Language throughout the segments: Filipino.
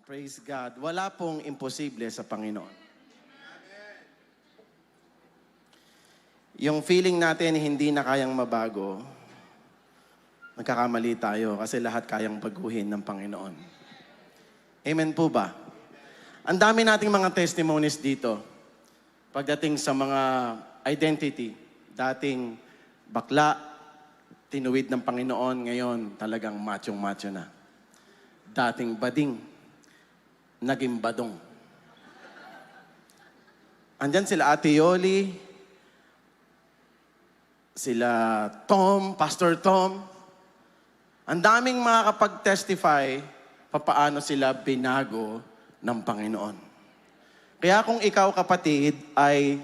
Praise God. Wala pong imposible sa Panginoon. Yung feeling natin hindi na kayang mabago, nagkakamali tayo kasi lahat kayang baguhin ng Panginoon. Amen po ba? Ang dami nating mga testimonies dito pagdating sa mga identity. Dating bakla, tinuwid ng Panginoon, ngayon talagang machong-macho na. Dating bading, naging badong. Andyan sila Ate Yoli, sila Tom, Pastor Tom. Ang daming makakapag-testify papaano sila binago ng Panginoon. Kaya kung ikaw, kapatid, ay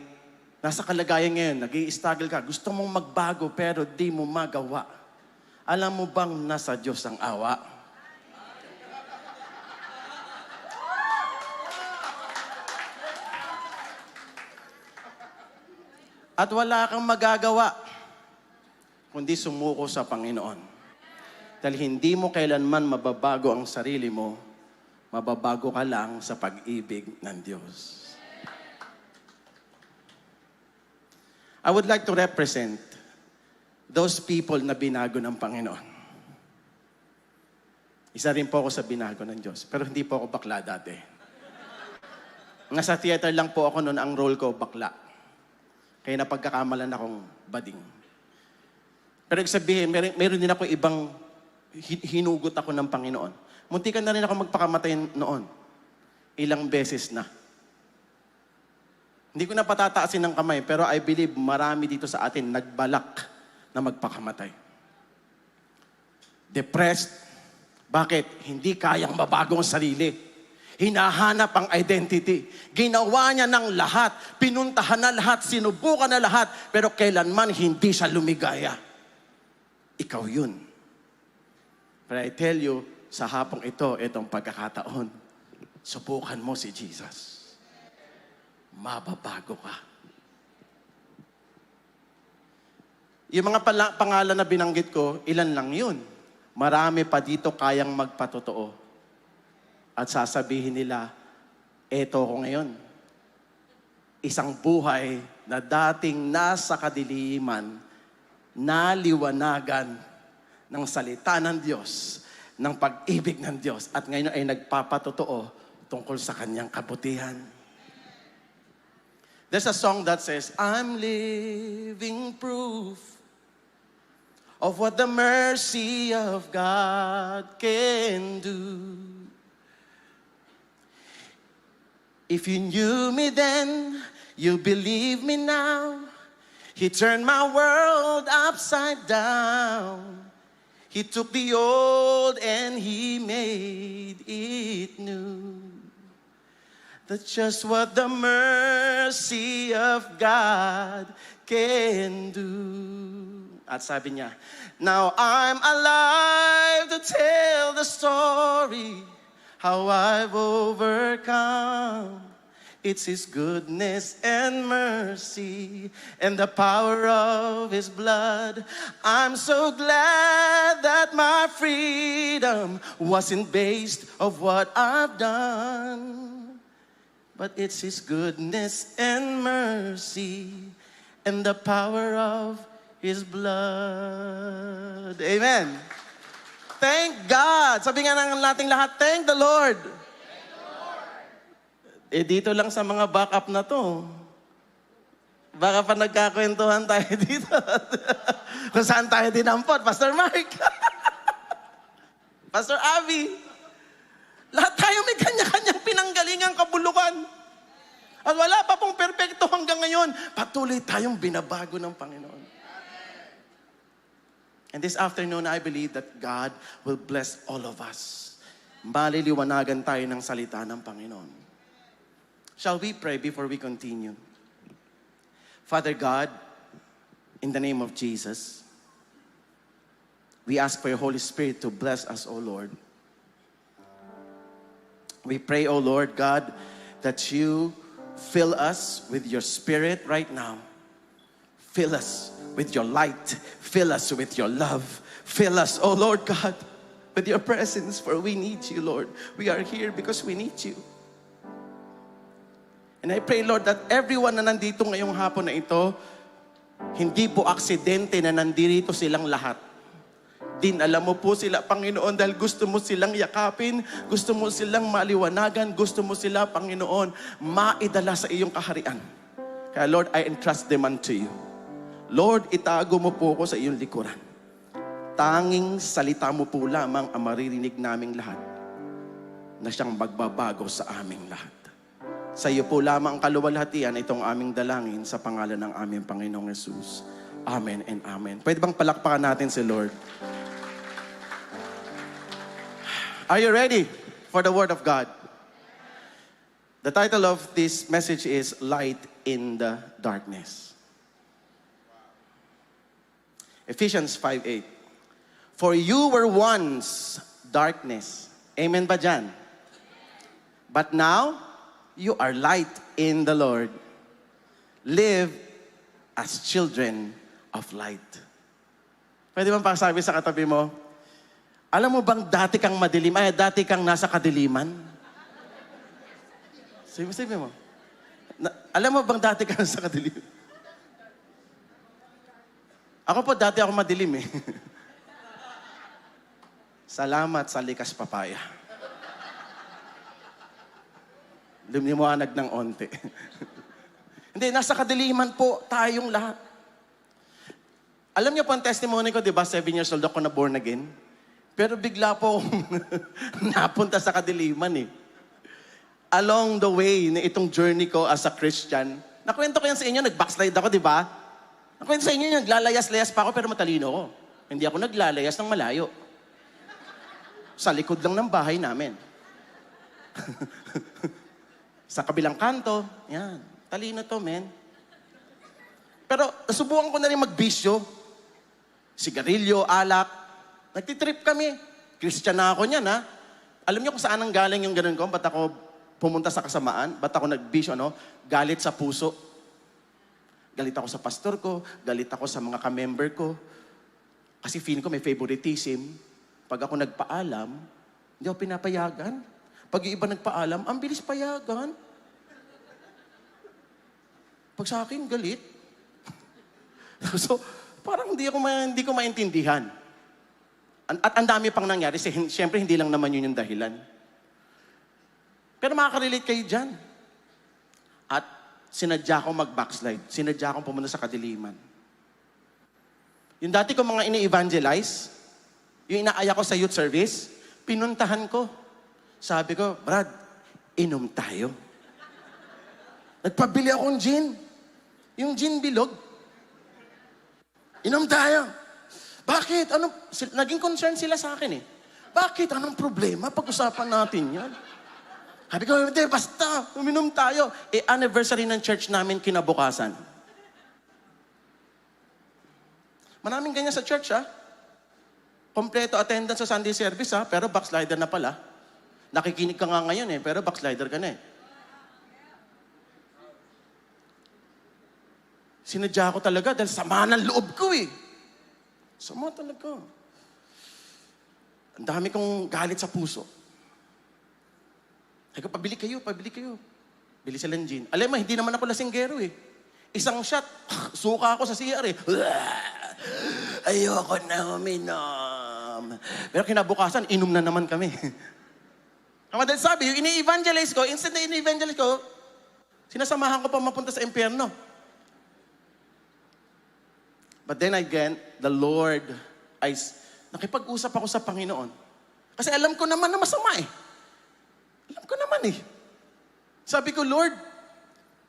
nasa kalagayan ngayon, nag-i-struggle ka, gusto mong magbago pero di mo magawa. Alam mo bang nasa Diyos ang awa? At wala kang magagawa kundi sumuko sa Panginoon. Dahil hindi mo kailanman mababago ang sarili mo, mababago ka lang sa pag-ibig ng Diyos. I would like to represent those people na binago ng Panginoon. Isa rin po ako sa binago ng Diyos, pero hindi po ako bakla dati. Nasa theater lang po ako noon, ang role ko bakla. Kaya napagkakamalan akong bading. Pero sabihin, meron din ako ibang hinugot ako ng Panginoon. Muntikan na rin ako magpakamatay noon. Ilang beses na. Hindi ko na patataasin ng kamay, pero I believe marami dito sa atin nagbalak na magpakamatay. Depressed. Bakit? Hindi kayang mabago ang sarili. Hinahanap ang identity. Ginawa niya ng lahat. Pinuntahan na lahat. Sinubukan na lahat. Pero kailanman hindi siya lumigaya. Ikaw yun. But I tell you, sa hapong ito, itong pagkakataon, subukan mo si Jesus. Mababago ka. Yung mga pangalan na binanggit ko, ilan lang yun. Marami pa dito kayang magpatotoo. At sasabihin nila, eto ko ngayon. Isang buhay na dating nasa kadiliman, naliwanagan ng salita ng Diyos, ng pag-ibig ng Diyos, at ngayon ay nagpapatotoo tungkol sa kanyang kabutihan. There's a song that says, I'm living proof of what the mercy of God can do. If you knew me then, you believe me now. He turned my world upside down. He took the old and he made it new. That's just what the mercy of God can do. At sabi niya, now I'm alive to tell the story, how I've overcome. It's His goodness and mercy and the power of His blood. I'm so glad that my freedom wasn't based of what I've done, but it's His goodness and mercy and the power of His blood. Amen. Thank God. Sabi nga ng nating lahat, thank the Lord. Dito lang sa mga backup na to. Baka pa nagkakwentuhan tayo dito. Kung saan tayo dinampot, Pastor Mark. Pastor Abby. Lahat tayo may kanya-kanyang pinanggalingang kabulukan. At wala pa pong perpekto hanggang ngayon. Patuloy tayong binabago ng Panginoon. And this afternoon, I believe that God will bless all of us. Maliliwanagan tayo ng salita ng Panginoon. Shall we pray before we continue? Father God, in the name of Jesus, we ask for your Holy Spirit to bless us, O Lord. We pray, O Lord God, that you fill us with your Spirit right now. Fill us with your light. Fill us with your love. Fill us, O Lord God, with your presence, for we need you, Lord. We are here because we need you. And I pray, Lord, that everyone na nandito ngayong hapon na ito, hindi po aksidente na nandito silang lahat. Dinala mo po sila, Panginoon, dahil gusto mo silang yakapin, gusto mo silang maliwanagan, gusto mo sila, Panginoon, maidala sa iyong kaharian. Kaya Lord, I entrust them unto you. Lord, itago mo po ko sa iyong likuran. Tanging salita mo po lamang ang maririnig naming lahat na siyang magbabago sa aming lahat. Sa iyo po lamang ang kaluwalhatian itong aming dalangin sa pangalan ng aming Panginoong Jesus. Amen and amen. Pwede bang palakpakan natin si Lord? Are you ready for the Word of God? The title of this message is Light in the Darkness. Ephesians 5:8. For you were once darkness. Amen ba dyan? But now, you are light in the Lord. Live as children of light. Pwede bang pasabi sa katabi mo, alam mo bang dati kang madilim, dati kang nasa kadiliman? Sabi mo, alam mo bang dati kang nasa kadiliman? Ako po dati ako madilim eh. Salamat sa likas papaya. Lumiwanag ng onte. Hindi, nasa kadiliman po tayong lahat. Alam niyo po ang testimony ko, di ba? 7 years old ako na born again. Pero bigla po napunta sa kadiliman eh. Along the way na itong journey ko as a Christian, nakwento ko yan sa inyo, nag-backslide ako, di ba? Nakwento sa inyo, naglalayas-layas pa ako pero matalino ko. Hindi ako naglalayas ng malayo. Sa likod lang ng bahay namin. Sa kabilang kanto, yan. Talino to, men. Pero nasubukan ko na rin magbisyo. Sigarilyo, alak. Nagtitrip kami. Christian na ako niyan, ha? Alam niyo kung saan ang galing yung ganun ko? Ba't ako pumunta sa kasamaan? Ba't ako nagbisyo, no? Galit sa puso. Galit ako sa pastor ko. Galit ako sa mga ka-member ko. Kasi feeling ko may favoritism. Pag ako nagpaalam, hindi ako pinapayagan. Pag yung iba nagpaalam, ang bilis payagan. Pag sa akin, galit. So, parang hindi ko maintindihan. At ang dami pang nangyari. Siyempre, hindi lang naman yun yung dahilan. Pero makaka-relate kayo dyan. At sinadya akong mag-backslide. Sinadya akong pumunta sa kadiliman. Yung dati ko mga ini-evangelize, yung inaaya ko sa youth service, pinuntahan ko. Sabi ko, Brad, inom tayo. Nagpabili akong gin. Yung gin bilog. Inom tayo. Bakit? Naging concern sila sa akin eh. Bakit? Anong problema? Pag-usapan natin yan. Sabi ko, hindi, basta, uminom tayo. Anniversary ng church namin kinabukasan. Maraming ganyan sa church, ha? Kompleto attendance sa Sunday service, ha? Pero backslider na pala. Nakikinig ka nga ngayon, eh, pero backslider ka na, eh. Sinadya ko talaga dahil sama ng loob ko, eh. Sama talaga. Ang dami kong galit sa puso. Sabi ko, pabili kayo. Bili silang gin. Alam mo, hindi naman ako lasinggero eh. Isang shot, suka ako sa CR eh. Ayoko na uminom. Pero kinabukasan, inom na naman kami. Ang dahil sabi, yung ini-evangelize ko, instant na ini-evangelize ko, sinasamahan ko pa mapunta sa impyerno. But then again, the Lord, nakipag-usap ako sa Panginoon. Kasi alam ko naman na masama eh. Alam ko naman eh. Sabi ko, Lord,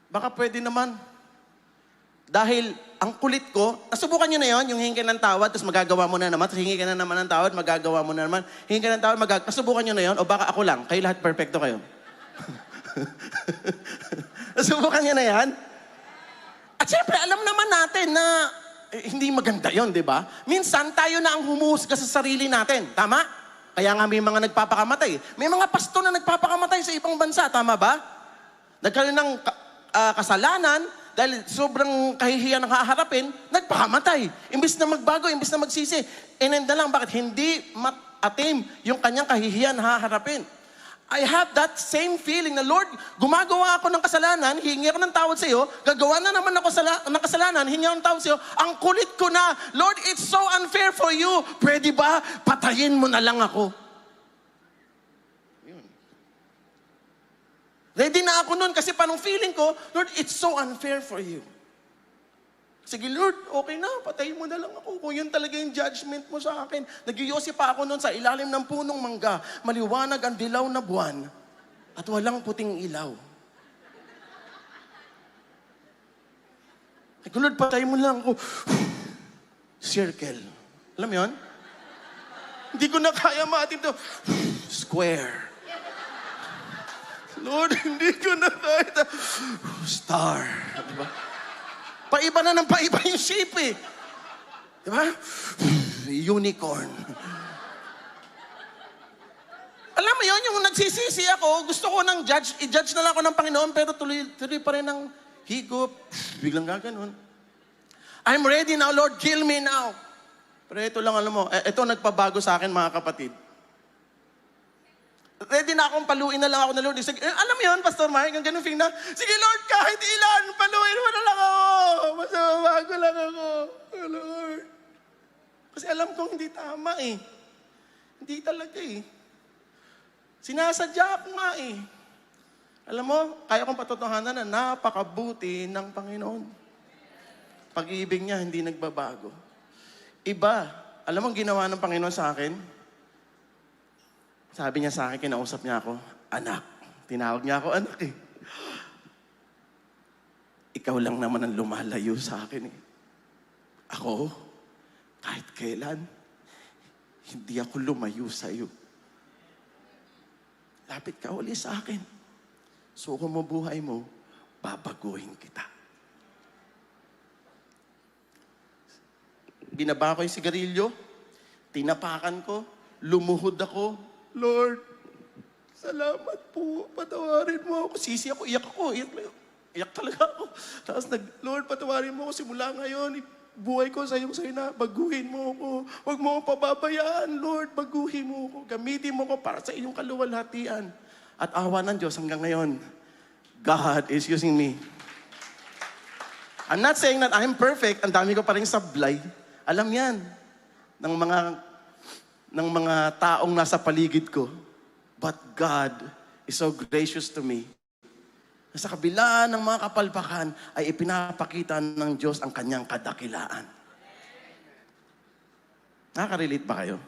baka pwede naman. Dahil ang kulit ko, nasubukan nyo na yon, yung hingi ka ng tawad, tapos magagawa mo na naman, tapos hingi ka na naman ng tawad, magagawa mo na naman, hingi ka ng tawad, nasubukan nyo na yon, o baka ako lang, kayo lahat perfecto kayo. Nasubukan nyo na yan? At syempre, alam naman natin na hindi maganda yon, di ba? Minsan, tayo na ang humuhusga sa sarili natin. Tama? Kaya nga may mga nagpapakamatay. May mga pasto na nagpapakamatay sa ibang bansa. Tama ba? Nagkaroon ng kasalanan, dahil sobrang kahihiyan ang haharapin, nagpakamatay. Imbis na magbago, imbis na magsisi. And then lang, bakit? Hindi atim yung kanyang kahihiyan haharapin. I have that same feeling na, Lord, gumagawa ako ng kasalanan, hingi ako ng tawad sa iyo, gagawa na naman ako ng kasalanan, hingi ako ng tawad sa iyo, ang kulit ko na, Lord, it's so unfair for you. Pwede ba, patayin mo na lang ako? Yun. Ready na ako nun kasi parang feeling ko, Lord, it's so unfair for you. Sige, Lord, okay na, patayin mo na lang ako. Kung yun talaga yung judgment mo sa akin. Nagyosi pa ako noon sa ilalim ng punong mangga. Maliwanag ang dilaw na buwan at walang puting ilaw. Sige, Lord, patayin mo lang ako. Circle. Alam mo yun? Hindi ko na kaya maatim to. Square. Lord, hindi ko na kaya. Star. Diba? Paiba na ng paiba yung shape eh. Diba? Unicorn. Alam mo yun, yung nagsisisi ako, gusto ko ng i-judge na lang ako ng Panginoon, pero tuloy pa rin ng higop. Biglang gaganon. I'm ready now, Lord, kill me now. Pero ito lang, alam mo, ito nagpabago sa akin, mga kapatid. Ready na akong paluin na lang ako na Lord. Sige, alam mo yun, Pastor Mike, ang ganun feeling na, sige Lord, kahit ilan, paluin mo na lang ako. Masabago lang ako. Oh, Lord. Kasi alam kong hindi tama eh. Hindi talaga eh. Sinasadya ako nga eh. Alam mo, kaya kong patotohanan na napakabuti ng Panginoon. Pag-ibig niya, hindi nagbabago. Iba, alam mo ang ginawa ng Panginoon sa akin? Sabi niya sa akin, kinausap niya ako, anak. Tinawag niya ako, anak eh. Ikaw lang naman ang lumalayo sa akin eh. Ako, kahit kailan, hindi ako lumayo sa iyo. Lapit ka uli sa akin. Suko mo buhay mo, babaguhin kita. Binaba ko yung sigarilyo, tinapakan ko, lumuhod ako. Lord, salamat po. Patawarin mo ako. Sisi ako, iyak ako. Iyak talaga ako. Tapos Lord, patawarin mo ako. Simula ngayon, buhay ko sa'yo na. Baguhin mo ako. Huwag mo akong pababayaan, Lord. Baguhin mo ako. Gamitin mo ako para sa iyong kaluwalhatian. At awa ng Diyos hanggang ngayon, God is using me. I'm not saying that I'm perfect. Ang dami ko pa rin sablay. Alam yan. Ng mga taong nasa paligid ko. But God is so gracious to me. Sa kabila ng mga kapalpakan ay ipinapakita ng Diyos ang kanyang kadakilaan. Nakaka-relate ba kayo?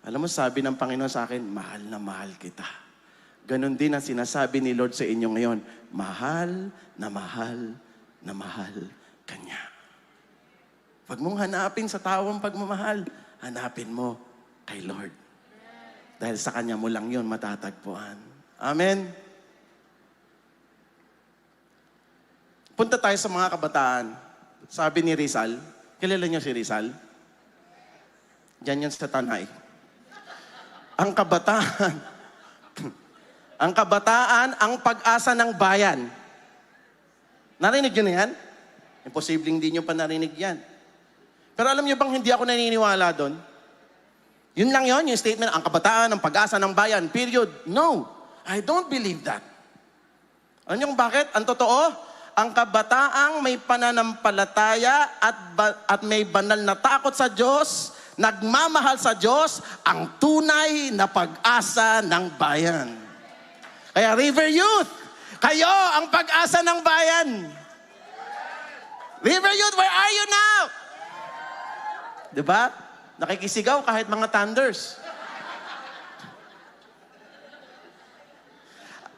Alam mo, sabi ng Panginoon sa akin, mahal na mahal kita. Ganon din ang sinasabi ni Lord sa inyo ngayon, mahal na mahal na mahal kanya. Huwag mong hanapin sa tawang pagmamahal. Hanapin mo kay Lord. Dahil sa Kanya mo lang yun matatagpuan. Amen? Punta tayo sa mga kabataan. Sabi ni Rizal, kilala niyo si Rizal? Diyan yan sa Tanay. Ang kabataan, ang pag-asa ng bayan. Narinig niyo na yan? Imposibleng hindi niyo pa narinig yan. Pero alam niyo bang hindi ako naniniwala doon? Yun lang yun, yung statement, ang kabataan, ang pag-asa ng bayan, period. No, I don't believe that. Alam niyo kung bakit? Ang totoo, ang kabataang may pananampalataya at may banal na takot sa Diyos, nagmamahal sa Diyos, ang tunay na pag-asa ng bayan. Kaya River Youth, kayo ang pag-asa ng bayan. River Youth, where are you now? Diba? Nakikisigaw kahit mga thunders.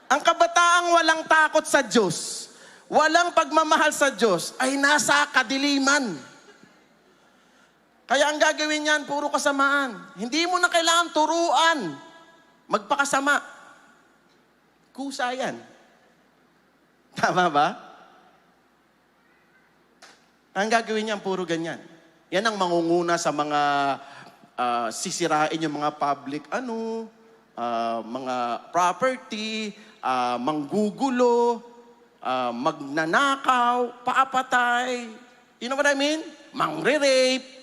Ang kabataang walang takot sa Diyos, walang pagmamahal sa Diyos, ay nasa kadiliman. Kaya ang gagawin niyan, puro kasamaan. Hindi mo na kailangan turuan. Magpakasama. Kusa yan. Tama ba? Ang gagawin niyan, puro ganyan. Yan ang mangunguna sa mga sisirain yung mga public, mga property, manggugulo, magnanakaw, paapatay. You know what I mean? Mangre-rape.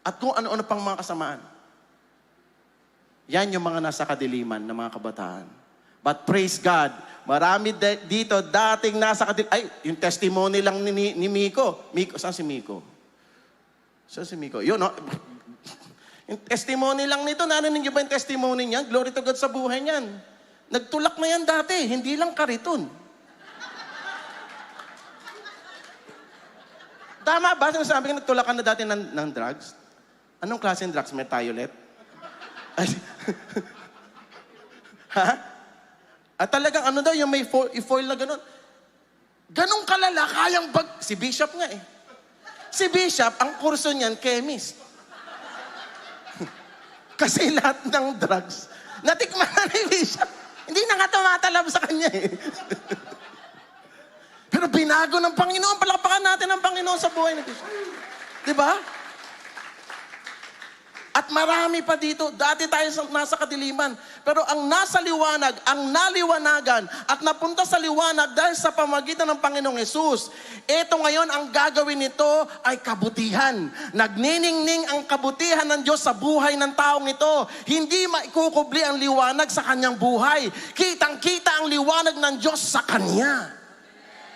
At kung ano-ano pang mga kasamaan. Yan yung mga nasa kadiliman ng mga kabataan. But praise God, marami dito dating nasa kadiliman. Ay, yung testimony lang ni Miko. Miko, saan si Miko? Saan si Miko? Yun, no? Yung testimony lang nito, narinig niyo ba yung testimony niya? Glory to God sa buhay niyan. Nagtulak na yan dati, hindi lang kariton. Tama ba? Sinasabi ko, nagtulak ka na dati ng drugs? Anong klaseng drugs? Metiolet? Ha? At talagang ano daw, yung may foil na gano'n. Ganong kalala, kayang si Bishop nga eh. Si Bishop, ang kurso niyan, chemist. Kasi lahat ng drugs, natikman na ni Bishop. Hindi na nga tumatalab sa kanya eh. Pero binago ng Panginoon, palakpakan natin ang Panginoon sa buhay ni Bishop. Diba? At marami pa dito, dati tayo nasa kadiliman. Pero ang nasa liwanag, ang naliwanagan, at napunta sa liwanag dahil sa pamagitan ng Panginoong Hesus. Ito ngayon, ang gagawin nito ay kabutihan. Nagniningning ang kabutihan ng Diyos sa buhay ng taong ito. Hindi maikukubli ang liwanag sa kanyang buhay. Kitang-kita ang liwanag ng Diyos sa kanya.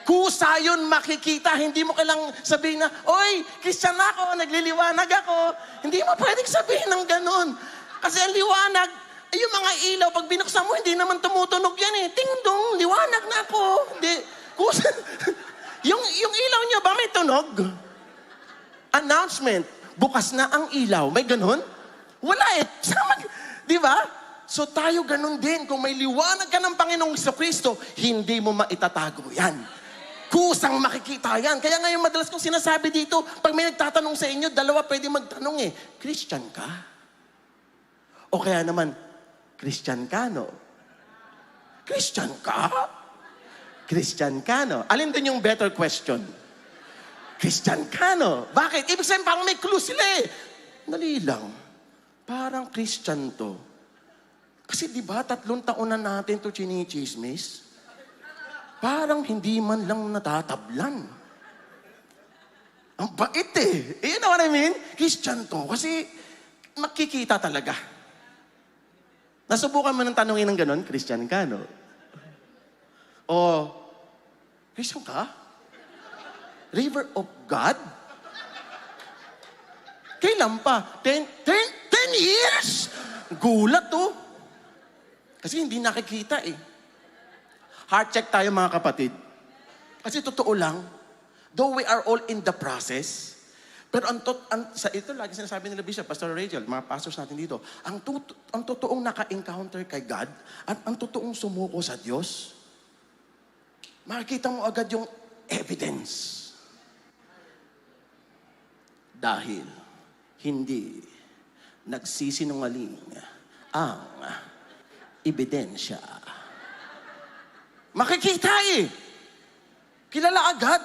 Kusa yun makikita. Hindi mo kailang sabihin na, oy, Christian ako, nagliliwanag ako. Hindi mo pwedeng sabihin ng ganun. Kasi ang liwanag, yung mga ilaw, pag binuksan mo, hindi naman tumutunog yan eh. Ting-dong, liwanag na ako. Hindi. Kusa. yung ilaw nyo ba may tunog? Announcement. Bukas na ang ilaw. May ganun? Wala eh. Di ba? So tayo ganun din. Kung may liwanag ka ng Panginoong Kristo, hindi mo maitatago yan. Kusang makikita yan. Kaya ngayon madalas kong sinasabi dito, pag may nagtatanong sa inyo, dalawa pwede magtanong eh. Christian ka? O kaya naman, Christian ka, no? Christian ka? Christian ka, no? Alin din yung better question? Christian ka, no? Bakit? Ibig sabihin, parang may clue sila eh. Dali lang. Parang Christian to. Kasi di ba 3 taon na natin to chinichismis? Parang hindi man lang natatablan. Ang bait eh. You know what I mean? Christian to. Kasi makikita talaga. Nasubukan mo ng tanongin ng ganon, Christian ka, no? O, Christian ka? River of God? Kailan pa? 10 years? Gulat to. Kasi hindi nakikita eh. Heart check tayo mga kapatid. Kasi totoo lang, though we are all in the process, pero sa ito lagi sinasabi nila Bishop, Pastor Rachel, mga pastors natin dito, ang totoong naka-encounter kay God, at ang totoong sumuko sa Diyos, makikita mo agad yung evidence. Dahil hindi nagsisinungaling ang ebidensya. Makikita eh. Kilala agad.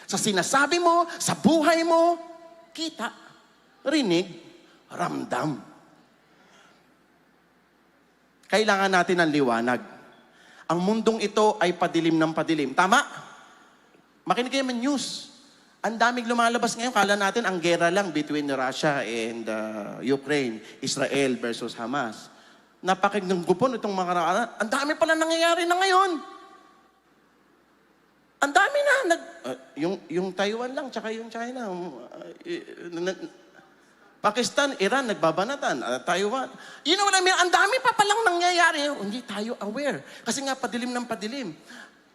Sa sinasabi mo, sa buhay mo, kita, rinig, ramdam. Kailangan natin ng liwanag. Ang mundong ito ay padilim ng padilim. Tama? Makinig kayo ng news. Ang daming lumalabas ngayon. Kala natin ang gera lang between Russia and Ukraine, Israel versus Hamas. Napakinggang gupon itong mga karaan. Ang dami pala nangyayari na ngayon. Ang dami na. Yung Taiwan lang, tsaka yung China. Pakistan, Iran, nagbabanatan. Taiwan. You know what I mean? Ang dami pa palang nangyayari. Hindi tayo aware. Kasi nga, padilim ng padilim.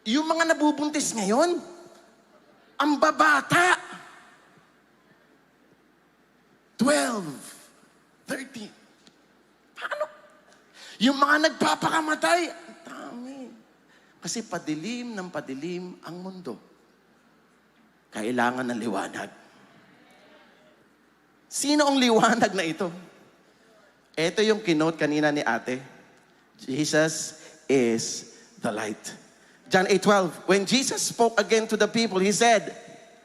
Yung mga nabubuntis ngayon, ang babata. 12, 13. Paano? Yung mga nagpapakamatay, dami. Kasi padilim ng padilim ang mundo. Kailangan ng liwanag. Sino ang liwanag na ito? Ito yung kinote kanina ni ate. Jesus is the light. John 8:12. When Jesus spoke again to the people, He said,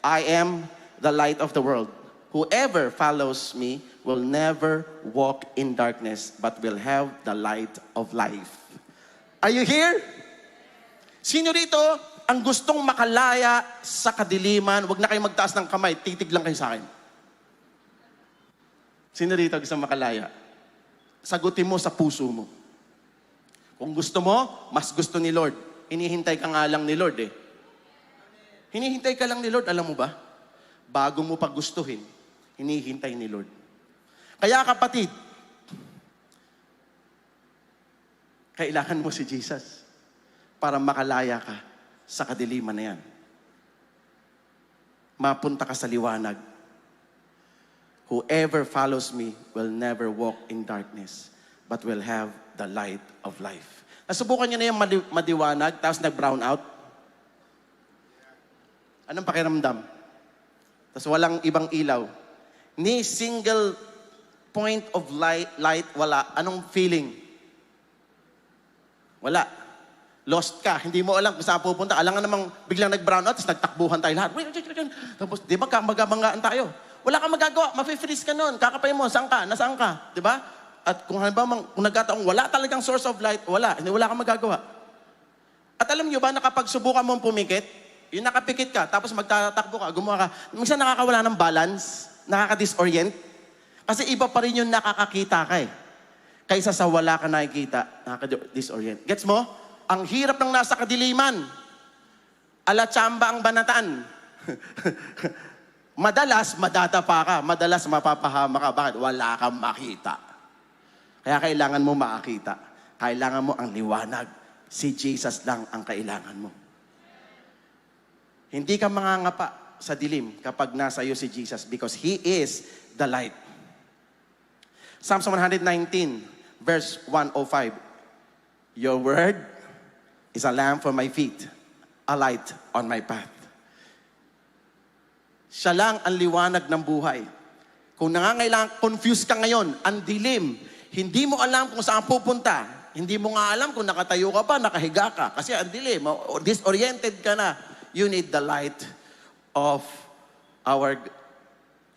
I am the light of the world. Whoever follows me will never walk in darkness, but will have the light of life. Are you here? Sino rito ang gustong makalaya sa kadiliman? Huwag na kayo magtaas ng kamay, titig lang kayo sa akin. Sino rito gusto makalaya? sagutin mo sa puso mo. Kung gusto mo, mas gusto ni Lord. Hinihintay ka nga lang ni Lord eh. Hinihintay ka lang ni Lord, alam mo ba? Bago mo paggustuhin, hinihintay ni Lord. Kaya kapatid, kailangan mo si Jesus para makalaya ka sa kadiliman na yan. Mapunta ka sa liwanag. Whoever follows me will never walk in darkness, but will have the light of life. Nasubukan niyo na yung madiwanag, tapos nag-brown out? Anong pakiramdam? Tapos walang ibang ilaw. Ni single point of light, wala. Anong feeling? Wala. Lost ka. Hindi mo alam kung saan pupunta. Alam nga namang biglang nag-brown out, tapos nagtakbuhan tayo lahat. Tapos, di ba, magabanggaan tayo. Wala kang magagawa. Mafe-freeze ka nun. Kakapay mo. Saan ka? Nasaan ka? Di ba? At kung halimbawa, kung nagkataong wala talagang source of light, wala. Hindi, wala kang magagawa. At alam nyo ba na kapag subukan mong pumikit, yung nakapikit ka, tapos magtatakbo ka, gumawa ka, minsan nakakawala ng balance, nakaka-disorient. Kasi iba pa rin yung nakakakita ka eh. Kaysa sa wala ka nakikita, nakaka-disorient. Gets mo? Ang hirap ng nasa kadiliman. Ala tsamba ang banatan. Madalas, madatapa ka. Madalas, mapapahama ka. Bakit? Wala kang makita. Kaya kailangan mo makakita. Kailangan mo ang liwanag. Si Jesus lang ang kailangan mo. Hindi ka mangangapa sa dilim kapag nasa iyo si Jesus because He is the light. Psalms 119, verse 105. Your word is a lamp for my feet, a light on my path. Siya lang ang liwanag ng buhay. Kung nangangailangan, confused ka ngayon, ang dilim, hindi mo alam kung saan pupunta, hindi mo nga alam kung nakatayo ka pa, nakahiga ka, kasi ang dilim, disoriented ka na. You need the light of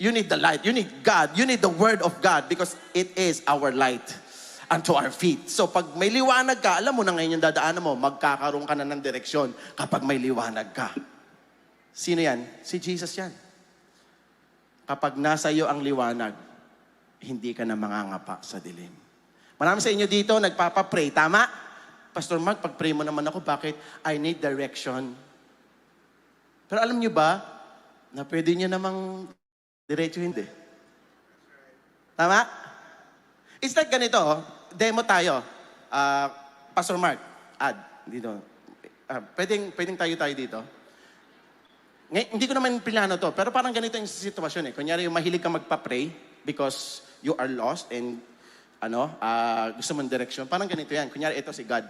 you need the light, you need God, you need the Word of God because it is our light unto our feet. So pag may liwanag ka, alam mo na ngayon yung dadaanan mo, magkakaroon ka na ng direksyon kapag may liwanag ka. Sino yan? Si Jesus yan. Kapag nasa iyo ang liwanag, hindi ka na mangangapa sa dilim. Marami sa inyo dito nagpapapray, tama? Pastor Mark, pag-pray mo naman ako, bakit? I need direction. Pero alam niyo ba, na pwede niya namang diretso hindi. Tama? It's like ganito, demo tayo. Pastor Mark, add dito. Pwedeng tayo dito. Hindi ko naman plano to, pero parang ganito yung sitwasyon eh. Kunyari, yung mahilig ka magpa-pray because you are lost and gusto mong direksyon. Parang ganito yan. Kunyari, ito si God.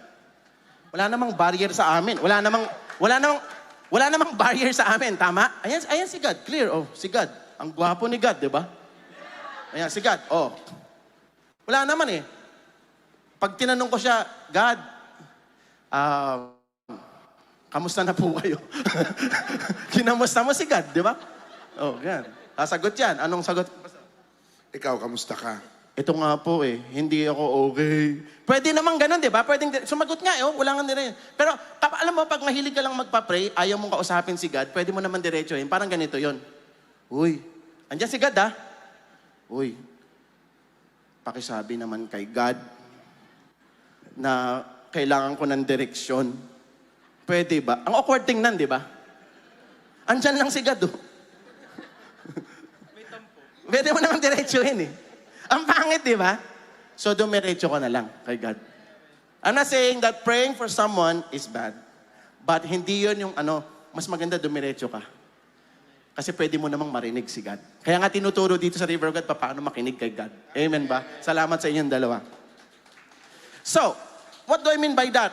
Wala namang barrier sa amin. Wala namang barrier sa amin, tama? Ayan si God, clear. Oh, si God. Ang gwapo ni God, di ba? Ayan, si God. Oh. Wala naman eh. Pag tinanong ko siya, God, kamusta na po kayo? Kinamusta mo si God, di ba? Oh, God. Sasagot yan. Anong sagot? Ikaw, kamusta ka? Ito nga po eh, hindi ako okay. Pwede naman ganun, di ba? Pwedeng sumagot nga eh, wala nga nire. Pero alam mo, pag mahilig ka lang magpa-pray, ayaw mong kausapin si God, pwede mo naman diretsohin. Parang ganito yon. Uy, andyan si God ah. Uy, pakisabi naman kay God na kailangan ko ng direksyon. Pwede ba? Ang awkward tingnan, di ba? Andyan lang si God oh. Pwede mo naman diretsohin eh. Ang pangit, di ba? So, dumiretso ka na lang kay God. I'm not saying that praying for someone is bad. But hindi yun yung mas maganda dumiretso ka. Kasi pwede mo namang marinig si God. Kaya nga tinuturo dito sa River of God, paano makinig kay God. Amen ba? Salamat sa inyong dalawa. So, what do I mean by that?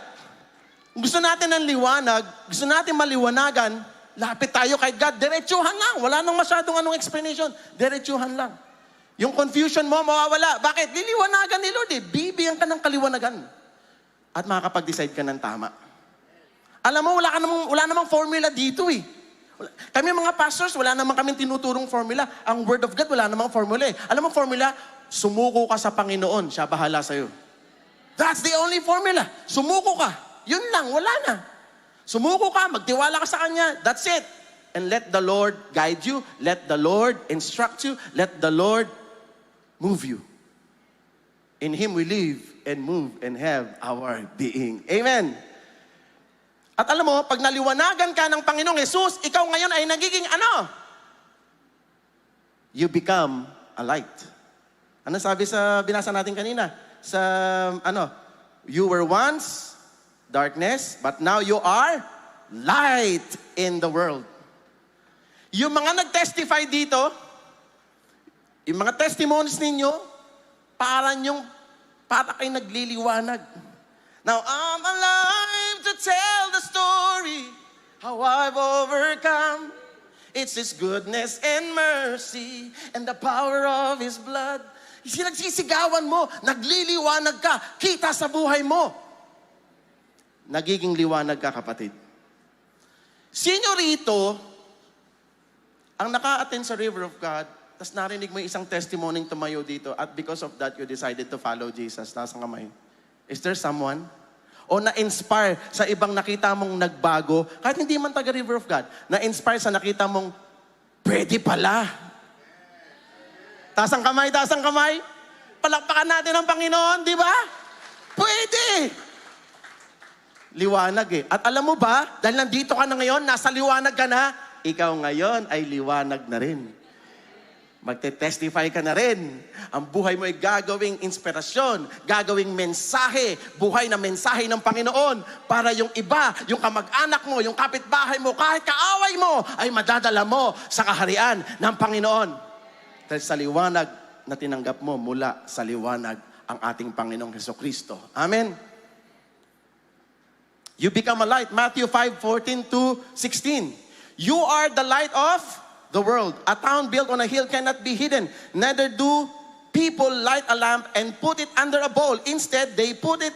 Gusto natin ng liwanag, gusto natin maliwanagan, lapit tayo kay God, diretsuhan lang. Wala nang masyadong explanation. Diretsuhan lang. Yung confusion mo, mawawala. Bakit? Liliwanagan ni Lord eh. Bibigyan ka ng kaliwanagan. At makakapag-decide ka ng tama. Alam mo, wala namang formula dito eh. Kami mga pastors, wala namang kaming tinuturong formula. Ang Word of God, wala namang formula eh. Alam mo formula? Sumuko ka sa Panginoon, siya bahala sa'yo. That's the only formula. Sumuko ka. Yun lang, wala na. Sumuko ka, magtiwala ka sa Kanya. That's it. And let the Lord guide you. Let the Lord instruct you. Let the Lord move you. In Him we live and move and have our being. Amen. At alam mo, pag naliwanagan ka ng Panginoong Jesus, ikaw ngayon ay nagiging ano? You become a light. Ano sabi sa binasa natin kanina? Sa you were once darkness, but now you are light in the world. Yung mga nag-testify dito, yung mga testimonies ninyo, para kayo nagliliwanag. Now I'm alive to tell the story, how I've overcome. It's His goodness and mercy, and the power of His blood. Sinagsisigawan mo, nagliliwanag ka, kita sa buhay mo. Nagiging liwanag ka, kapatid. Sino rito ang naka-attend sa River of God, tapos narinig mo yung isang testimony tumayo dito, at because of that, you decided to follow Jesus? Taas ang kamay. Is there someone? O na-inspire sa ibang nakita mong nagbago, kahit hindi man taga River of God, na-inspire sa nakita mong, pwede pala. Taas ang kamay, taas ang kamay. Palakpakan natin ang Panginoon, di ba? Pwede. Liwanag eh. At alam mo ba, dahil nandito ka na ngayon, nasa liwanag ka na, ikaw ngayon ay liwanag na rin. Magte-testify ka na rin. Ang buhay mo ay gagawing inspirasyon, gagawing mensahe, buhay na mensahe ng Panginoon para yung iba, yung kamag-anak mo, yung kapitbahay mo, kahit kaaway mo, ay madadala mo sa kaharian ng Panginoon. Dahil sa liwanag na tinanggap mo mula sa liwanag ang ating Panginoong Hesukristo. Amen? You become a light. Matthew 5:14-16. You are the light of the world. A town built on a hill cannot be hidden. Neither do people light a lamp and put it under a bowl. Instead, they put it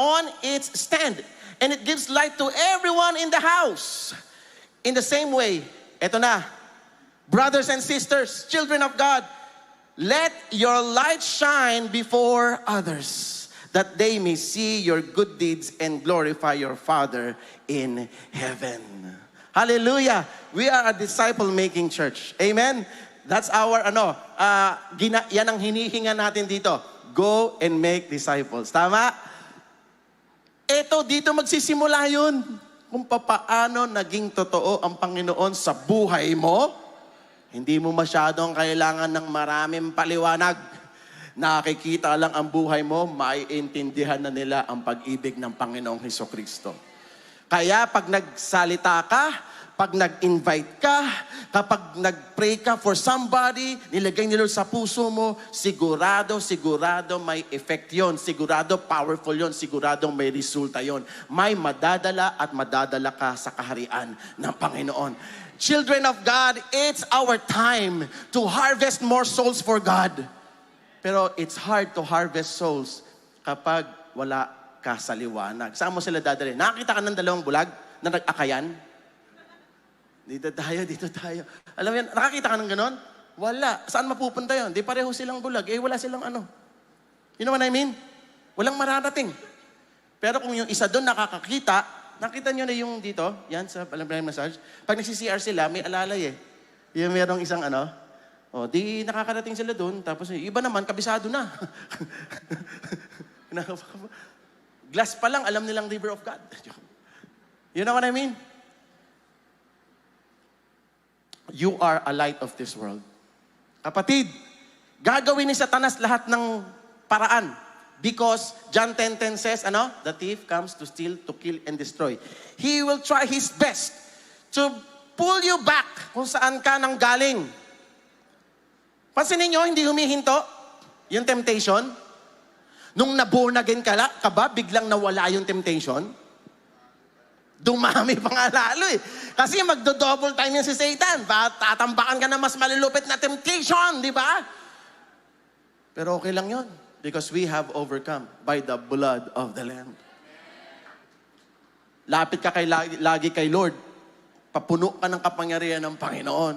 on its stand. And it gives light to everyone in the house. In the same way, eto na, brothers and sisters, children of God, let your light shine before others, that they may see your good deeds and glorify your Father in heaven. Hallelujah! We are a disciple-making church. Amen? That's our, yan ang hinihinga natin dito. Go and make disciples. Tama? Eto, dito magsisimula yun. Kung paano naging totoo ang Panginoon sa buhay mo, hindi mo masyadong kailangan ng maraming paliwanag. Nakikita lang ang buhay mo, maiintindihan na nila ang pag-ibig ng Panginoong Hesukristo. Kaya pag nagsalita ka, pag nag-invite ka, kapag nag-pray ka for somebody, nilagay nila sa puso mo, sigurado may effect yon, sigurado powerful yon, sigurado may resulta yon. May madadala at madadala ka sa kaharian ng Panginoon. Children of God, it's our time to harvest more souls for God. Pero it's hard to harvest souls kapag wala ka sa liwanag. Saan mo sila dadalhin? Nakakita ka ng dalawang bulag na nag-akayan? Dito tayo. Alam mo yan, nakakita ka ng ganon? Wala. Saan mapupunta yun? Di pareho silang bulag. Wala silang ano. You know what I mean? Walang mararating. Pero kung yung isa doon nakakakita, nakita nyo na yung dito, yan sa Palambray Massage, pag nagsi-CR sila, may alalay eh. Yung merong isang di nakakarating sila doon, tapos iba naman, kabisado na. Glass pa lang, alam nilang River of God. You know what I mean? You are a light of this world. Kapatid, gagawin ni Satanas lahat ng paraan. Because John 10:10 says, the thief comes to steal, to kill, and destroy. He will try his best to pull you back kung saan ka nang galing. Pansinin nyo, hindi humihinto yung temptation. Nung na-born again ka ba, biglang nawala yung temptation? Dumami pa nga lalo eh. Kasi magdo-double time yan si Satan. Tatambakan ka na mas malulupit na temptation, di ba? Pero okay lang yun. Because we have overcome by the blood of the Lamb. Lapit ka lagi kay Lord. Papuno ka ng kapangyarihan ng Panginoon.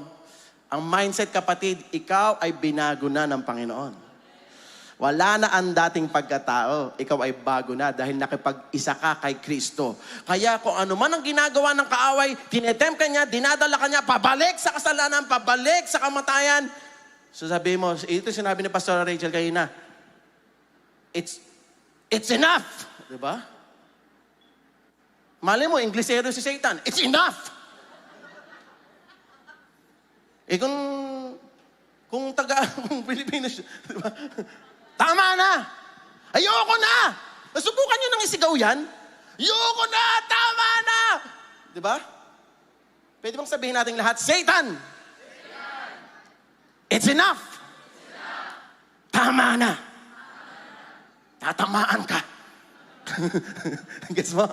Ang mindset, kapatid, ikaw ay binago na ng Panginoon. Wala na ang dating pagkatao. Ikaw ay bago na dahil nakipag-isa ka kay Kristo. Kaya kung ano man ang ginagawa ng kaaway, tinetempt ka niya, dinadala ka niya, pabalik sa kasalanan, pabalik sa kamatayan. So sabi mo, ito sinabi ni Pastor Rachel kanina, It's enough. Diba? Mali mo, Inglesero si Satan. It's enough. Eh kung kung Pilipino siya, diba? Tama na! Ayoko na! Nasubukan nyo nang isigaw yan? Ayoko na! Tama na! Diba? Pwede bang sabihin natin lahat, Satan! It's enough! Tama na! Tatamaan ka! Guess mo?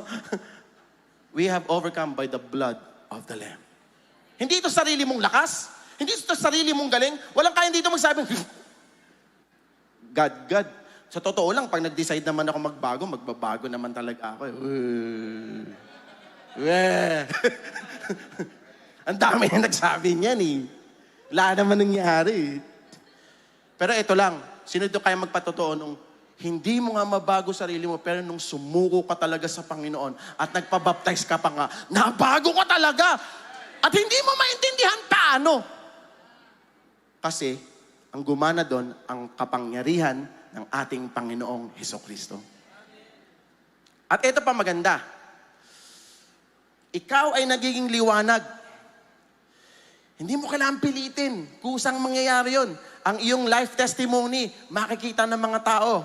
We have overcome by the blood of the Lamb. Hindi ito sarili mong lakas. Hindi ito sarili mong galing. Walang kaya dito magsabing, God. Sa totoo lang, pag nag-decide naman ako magbabago naman talaga ako. Ang dami na nagsabi niyan eh. Wala naman nangyari. Pero ito lang, sino ito kaya magpatotoo nung hindi mo nga mabago sarili mo, pero nung sumuko ka talaga sa Panginoon at nagpabaptize ka pa nga, nabago ka talaga. At hindi mo maintindihan paano. Kasi, ang gumana doon, ang kapangyarihan ng ating Panginoong Hesukristo. At ito pa maganda. Ikaw ay nagiging liwanag. Hindi mo kailangan pilitin. Kusang mangyayari yun. Ang iyong life testimony, makikita ng mga tao.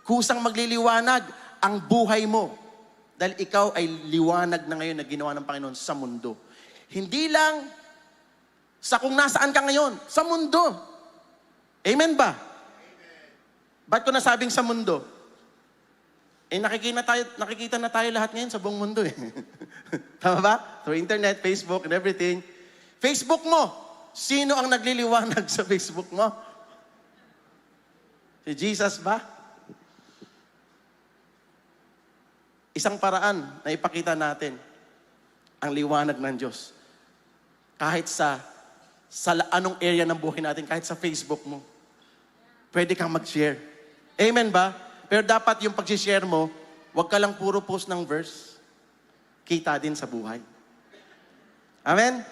Kusang magliliwanag ang buhay mo. Dahil ikaw ay liwanag na ngayon na ginawa ng Panginoon sa mundo. Hindi lang sa kung nasaan ka ngayon, sa mundo. Amen ba? Ba't ko nasabing sa mundo? Eh nakikita na tayo lahat ngayon sa buong mundo eh. Tama ba? Through internet, Facebook, and everything. Facebook mo, sino ang nagliliwanag sa Facebook mo? Si Jesus ba? Isang paraan na ipakita natin ang liwanag ng Diyos. Kahit sa anong area ng buhay natin, kahit sa Facebook mo, pwede kang mag-share. Amen ba? Pero dapat yung pag-share mo, huwag ka lang puro post ng verse. Kita din sa buhay. Amen?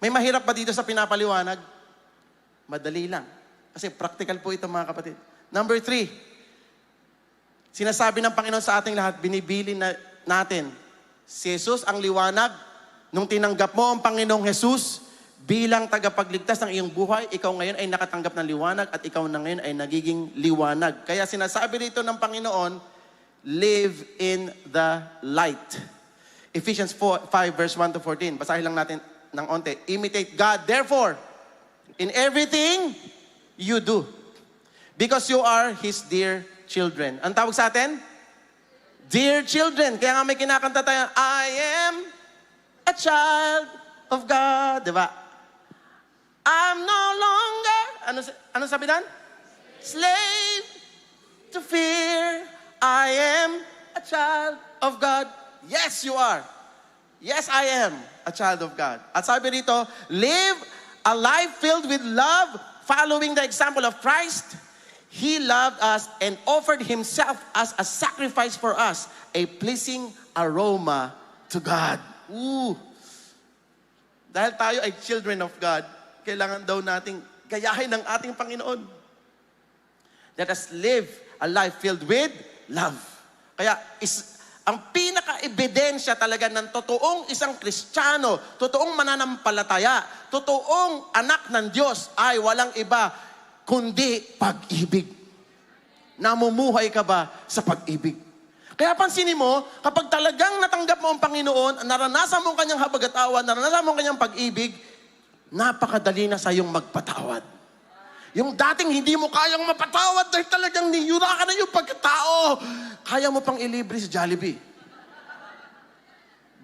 May mahirap ba dito sa pinapaliwanag? Madali lang. Kasi practical po ito mga kapatid. Number 3, sinasabi ng Panginoon sa ating lahat, binibili natin. Si Jesus ang liwanag. Nung tinanggap mo ang Panginoong Jesus bilang tagapagligtas ng iyong buhay, ikaw ngayon ay nakatanggap ng liwanag at ikaw na ngayon ay nagiging liwanag. Kaya sinasabi dito ng Panginoon, live in the light. Ephesians 5 verse 1 to 14. Basahin lang natin ng onte. Imitate God, therefore, in everything you do. Because you are His dear children. Ang tawag sa atin? Dear children. Kaya nga may kinakanta tayo, I am a child of God. Diba? I'm no longer, ano sabi doon? Slave to fear. I am a child of God. Yes, you are. Yes, I am a child of God. At sabi dito, live a life filled with love, following the example of Christ. He loved us and offered Himself as a sacrifice for us, a pleasing aroma to God. Dahil tayo ay children of God, kailangan daw nating gayahin ng ating Panginoon. Let us live a life filled with love. Kaya ang pinaka-ebidensya talaga ng totoong isang Kristiyano, totoong mananampalataya, totoong anak ng Diyos ay walang iba kundi pag-ibig. Namumuhay ka ba sa pag-ibig? Kaya pansinin mo, kapag talagang natanggap mo ang Panginoon, naranasan mo ang kanyang habag-atawan, naranasan mo ang kanyang pag-ibig, napakadali na sa iyong magpatawad. Yung dating hindi mo kayang mapatawad dahil talagang niyura ka na yung pagkatao, kaya mo pang ilibre sa Jollibee.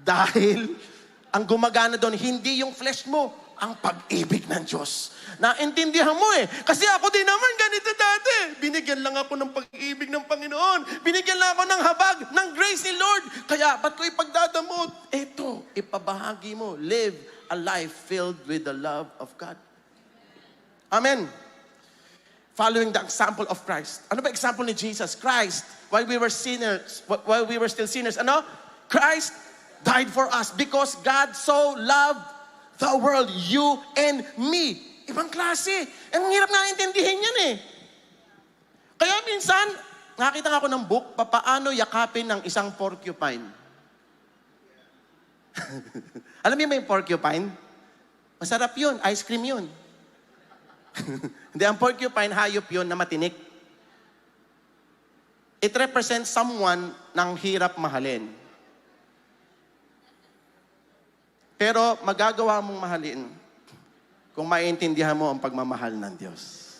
Dahil ang gumagana doon, hindi yung flesh mo, ang pag-ibig ng Diyos. Naintindihan mo eh. Kasi ako din naman ganito dati. Binigyan lang ako ng pag-ibig ng Panginoon. Binigyan lang ako ng habag, ng grace ni Lord. Kaya ba't ko ipagdadamot? Ito, ipabahagi mo. Live a life filled with the love of God. Amen. Following the example of Christ. Ano ba example ni Jesus? Christ, while we were still sinners, Christ died for us because God so loved the world, you and me. Ibang klase. Ang hirap nga intindihin yan eh. Kaya minsan, nakita ako ng book, paano yakapin ng isang porcupine. Alam niyo may porcupine? Masarap yun, ice cream yun. Hindi, ang porcupine, hayop yun na matinik. It represents someone ng hirap mahalin. Pero magagawa mong mahalin kung maiintindihan mo ang pagmamahal ng Diyos.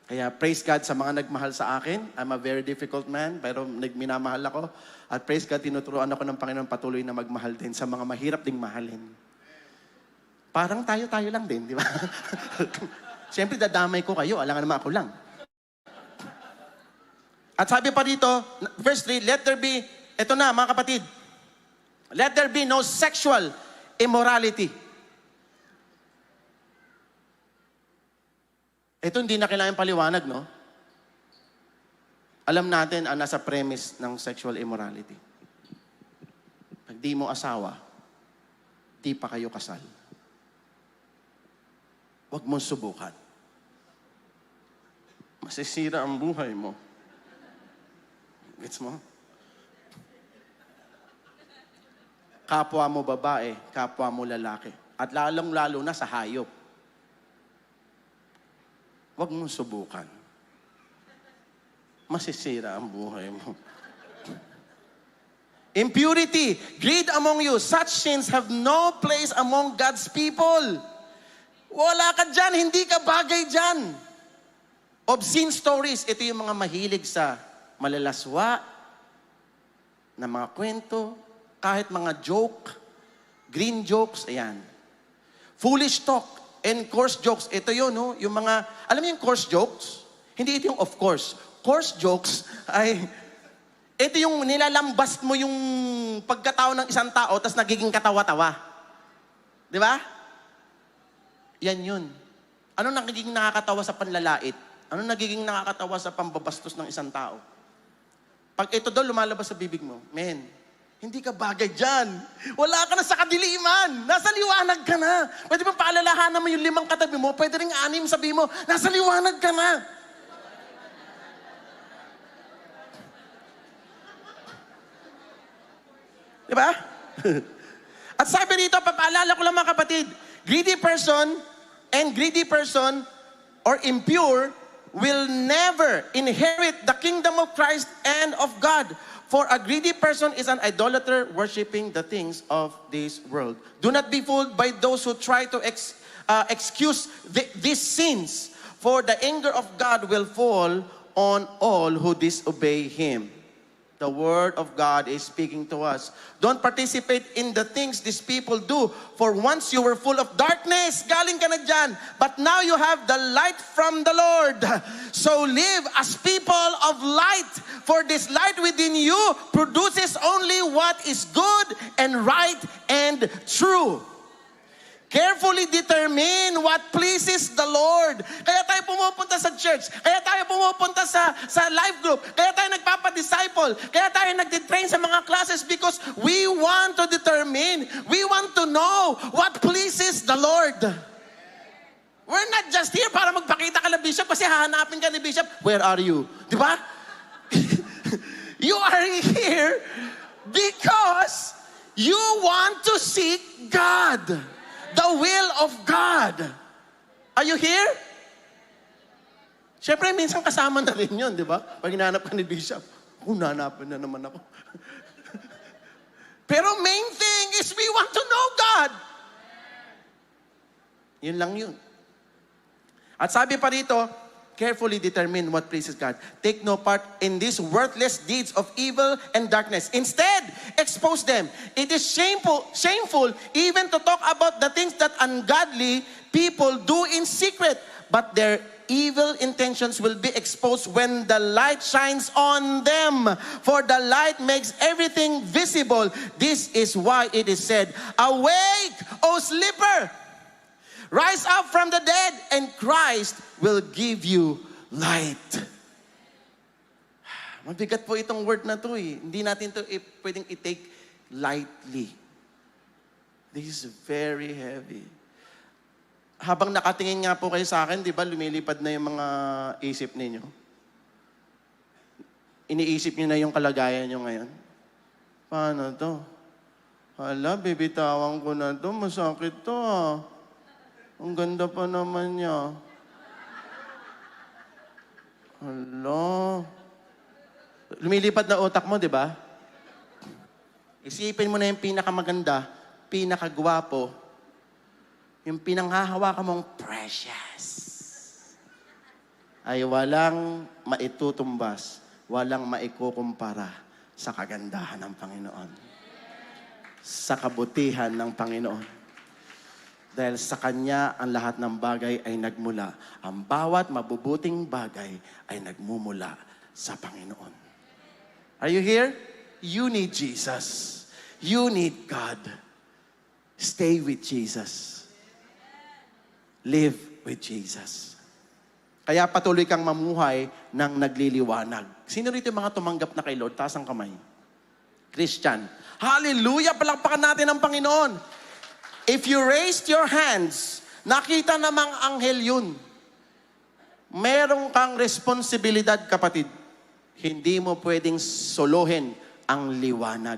Kaya praise God sa mga nagmahal sa akin. I'm a very difficult man, pero minamahal ako. At praise God, tinuturuan ako ng Panginoon patuloy na magmahal din sa mga mahirap ding mahalin. Parang tayo-tayo lang din, di ba? Siyempre, dadamay ko kayo. Alangan naman ako lang. At sabi pa dito, verse 3, let there be, eto na mga kapatid, let there be no sexual immorality. Ito hindi na kailangan paliwanag, no? Alam natin ang nasa premise ng sexual immorality. Pag di mo asawa, di pa kayo kasal. Huwag mong subukan. Masisira ang buhay mo. Gets mo? Kapwa mo babae, kapwa mo lalaki. At lalong-lalo na sa hayop. Huwag mong subukan. Masisira ang buhay mo. Impurity, greed among you. Such sins have no place among God's people. Wala ka dyan, hindi ka bagay dyan. Obscene stories, ito yung mga mahilig sa malalaswa, na mga kwento, kahit mga joke, green jokes, ayan. Foolish talk and coarse jokes, ito yun, no? Yung mga, alam mo yung coarse jokes? Hindi ito yung of course. Coarse jokes ay, ito yung nilalambast mo yung pagkatao ng isang tao, tapos nagiging katawa-tawa. Di ba? Yan yun. Ano nagiging nakakatawa sa panlalait? Ano nagiging nakakatawa sa pambabastos ng isang tao? Pag ito daw lumalabas sa bibig mo, men, hindi ka bagay dyan. Wala ka na sa kadiliman. Nasa liwanag ka na. Pwede bang paalalahanan mo yung 5 katabi mo? Pwede rin 6 sabi mo, nasa liwanag ka na. Di ba? At sabi rito, papaalala ko lang mga kapatid, greedy person or impure will never inherit the kingdom of Christ and of God. For a greedy person is an idolater worshiping the things of this world. Do not be fooled by those who try to excuse these sins, for the anger of God will fall on all who disobey Him. The Word of God is speaking to us. Don't participate in the things these people do. For once you were full of darkness, galing ka na dyan. But now you have the light from the Lord. So live as people of light. For this light within you produces only what is good and right and true. Carefully determine what pleases the Lord. Kaya tayo pumupunta sa church. Kaya tayo pumupunta sa life group. Kaya tayo nagpapadisciple. Kaya tayo nagtitrain sa mga classes because we want to determine, we want to know what pleases the Lord. We're not just here para magpakita ka na Bishop kasi hahanapin ka ni Bishop. Where are you? Di ba? You are here because you want to seek God. The will of God. Are you here? Siyempre, minsan kasama na rin yun, di ba? Pag hinahanap ka ni Bishop, nanapin na naman ako. Pero main thing is we want to know God. Yun lang yun. At sabi pa rito, carefully determine what pleases God. Take no part in these worthless deeds of evil and darkness. Instead, expose them. It is shameful even to talk about the things that ungodly people do in secret. But their evil intentions will be exposed when the light shines on them. For the light makes everything visible. This is why it is said, awake, O sleeper! Rise up from the dead, and Christ will give you light. Mabigat po itong word na to eh. Hindi natin to pwedeng i-take lightly. This is very heavy. Habang nakatingin nga po kayo sa akin, di ba, lumilipad na yung mga isip ninyo? Iniisip nyo na yung kalagayan nyo ngayon. Paano to? Hala, bibitawan ko na to. Masakit to ah. Ang ganda pa naman niya. Hala. Lumilipad na utak mo, di ba? Isipin mo na yung pinakamaganda, pinakagwapo, yung pinanghahawakan mong precious. Ay walang maitutumbas, walang maikukumpara sa kagandahan ng Panginoon. Sa kabutihan ng Panginoon. Dahil sa Kanya, ang lahat ng bagay ay nagmula. Ang bawat mabubuting bagay ay nagmumula sa Panginoon. Are you here? You need Jesus. You need God. Stay with Jesus. Live with Jesus. Kaya patuloy kang mamuhay ng nagliliwanag. Sino rito yung mga tumanggap na kay Lord? Taas ang kamay. Christian. Hallelujah! Palakpakan natin ang Panginoon. If you raised your hands, nakita namang anghel yun. Merong kang responsibilidad, kapatid. Hindi mo pwedeng solohin ang liwanag.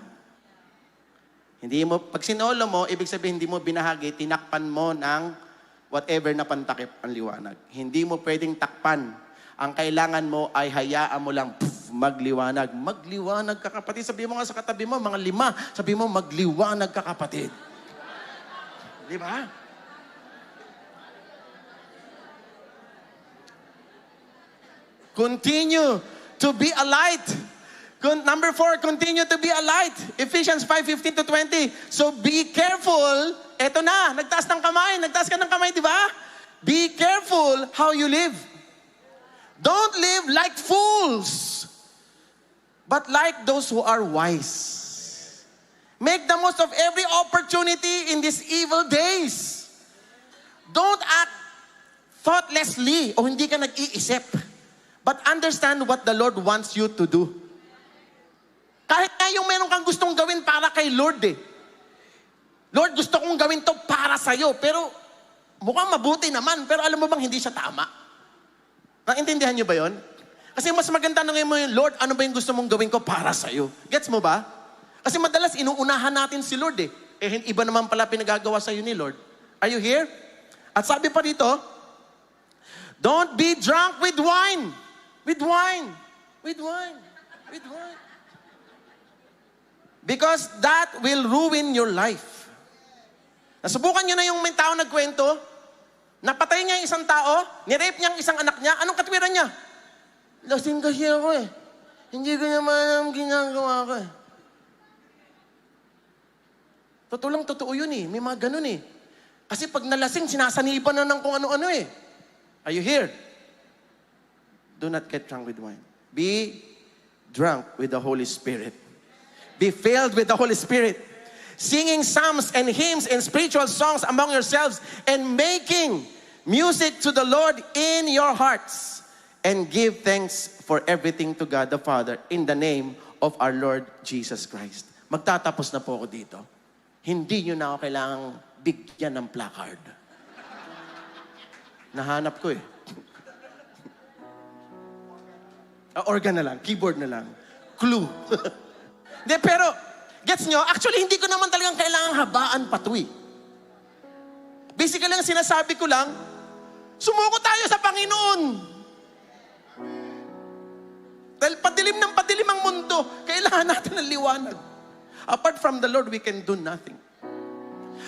Hindi mo, pag sinolo mo, ibig sabihin hindi mo binahagi, tinakpan mo ng whatever na pantakip ang liwanag. Hindi mo pwedeng takpan. Ang kailangan mo ay hayaan mo lang magliwanag. Magliwanag ka, kapatid. Sabi mo nga sa katabi mo, mga 5. Sabi mo, magliwanag ka, kapatid. Di ba? Continue to be a light. Number 4, continue to be a light. Ephesians 5:15-20. So be careful. Eto na, nagtaas ng kamay. Nagtaas ka ng kamay, di ba? Be careful how you live. Don't live like fools, but like those who are wise. Make the most of every opportunity in these evil days. Don't act thoughtlessly o hindi ka nag-iisip, but understand what the Lord wants you to do. Kahit na yung meron kang gustong gawin para kay Lord eh. Lord, gusto kong gawin to para sa'yo, pero mukhang mabuti naman, pero alam mo bang hindi siya tama? Naintindihan niyo ba yon? Kasi mas maganda na ngayon mo yung, Lord, ano ba yung gusto mong gawin ko para sa'yo? Gets mo ba? Kasi madalas inuunahan natin si Lord eh. Eh iba naman pala pinagagawa sa'yo ni Lord. Are you here? At sabi pa dito, don't be drunk with wine. With wine. With wine. With wine. Because that will ruin your life. Nasubukan nyo na yung may tao nagkwento, napatay niya yung isang tao, nirape niya ang isang anak niya, anong katwiran niya? Lasing kasi ako eh. Hindi ko naman alam ginagawa ko eh. Totoo yun eh. May mga ganun eh. Kasi pag nalasing, sinasaniban na ng kung ano-ano eh. Are you here? Do not get drunk with wine. Be drunk with the Holy Spirit. Be filled with the Holy Spirit. Singing psalms and hymns and spiritual songs among yourselves and making music to the Lord in your hearts. And give thanks for everything to God the Father in the name of our Lord Jesus Christ. Magtatapos na po ako dito. Hindi nyo na ako kailangang bigyan ng placard. Nahanap ko eh. Organ na lang, keyboard na lang, clue. Hindi, pero, gets nyo, actually, hindi ko naman talagang kailangang habaan pa ito eh. Basically, ang sinasabi ko lang, sumuko tayo sa Panginoon. Dahil padilim ng padilim ang mundo, kailangan natin ng liwanag. Apart from the Lord, we can do nothing.